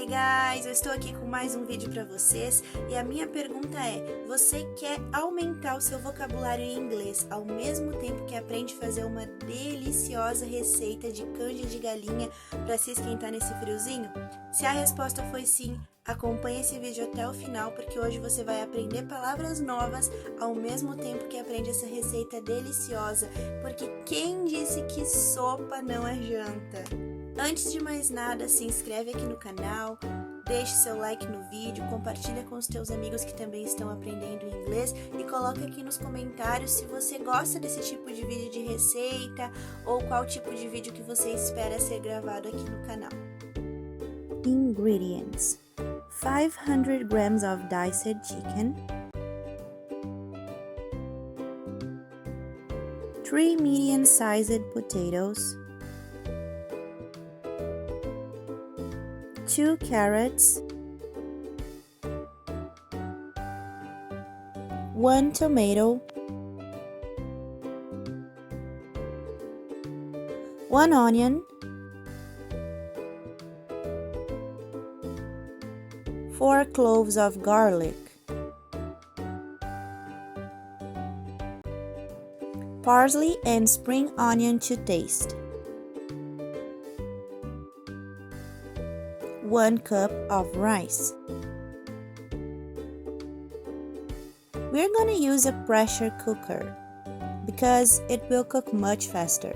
legais! Eu estou aqui com mais um vídeo para vocês e a minha pergunta é: você quer aumentar o seu vocabulário em inglês ao mesmo tempo que aprende a fazer uma deliciosa receita de canja de galinha para se esquentar nesse friozinho? Se a resposta foi sim, acompanhe esse vídeo até o final porque hoje você vai aprender palavras novas ao mesmo tempo que aprende essa receita deliciosa, porque quem disse que sopa não é janta? Antes de mais nada, se inscreve aqui no canal, deixe seu like no vídeo, compartilha com os teus amigos que também estão aprendendo inglês e coloca aqui nos comentários se você gosta desse tipo de vídeo de receita ou qual tipo de vídeo que você espera ser gravado aqui no canal. Ingredients: 500 grams of diced chicken, 3 medium-sized potatoes, 2 carrots, 1 tomato, 1 onion, 4 cloves of garlic, parsley and spring onion to taste, 1 cup of rice. We're gonna use a pressure cooker because it will cook much faster.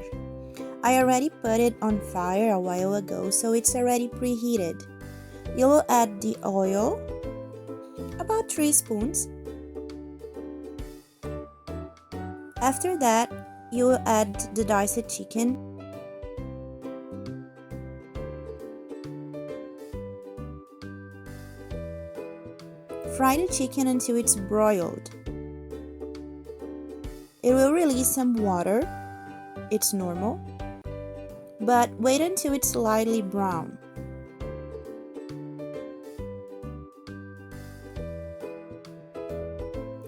I already put it on fire a while ago, so it's already preheated. You will add the oil, about 3 spoons. After that, you will add the diced chicken. Fry the chicken until it's broiled. It will release some water. It's normal. But wait until it's lightly brown.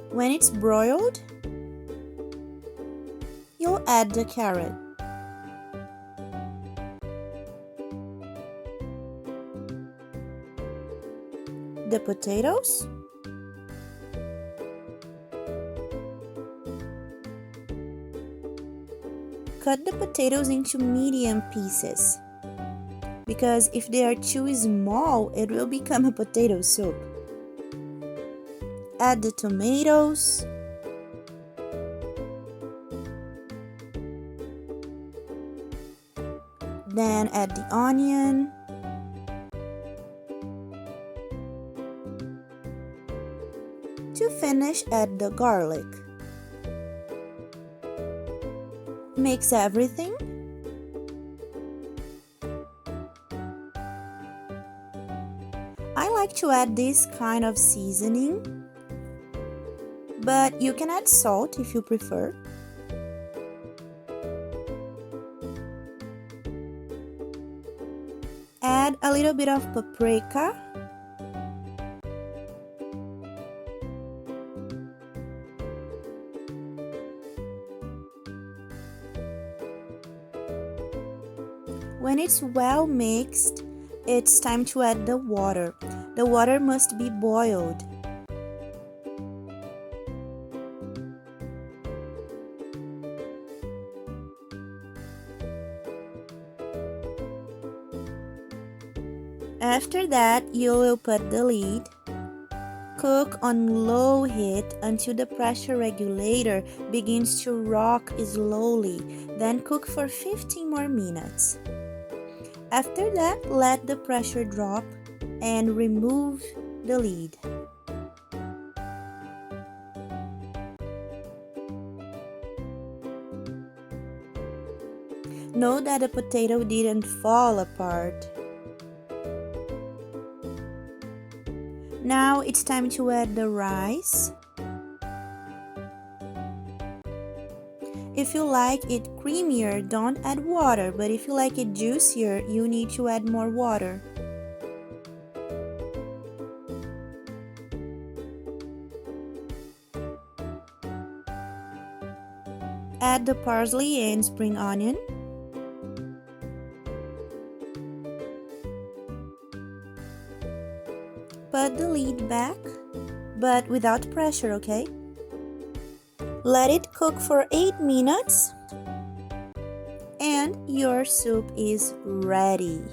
When it's broiled, you'll add the carrot. The potatoes, cut the potatoes into medium pieces, because if they are too small, it will become a potato soup. Add the tomatoes, then add the onion, to finish, add the garlic. Mix everything. I like to add this kind of seasoning, but you can add salt if you prefer. Add a little bit of paprika. When it's well mixed, it's time to add the water. The water must be boiled. After that, you will put the lid. Cook on low heat until the pressure regulator begins to rock slowly, then cook for 15 more minutes. After that, let the pressure drop and remove the lid. Note that the potato didn't fall apart. Now it's time to add the rice. If you like it creamier, don't add water, but if you like it juicier, you need to add more water. Add the parsley and spring onion. put the lid back, but without pressure, okay? Let it cook for 8 minutes and your soup is ready.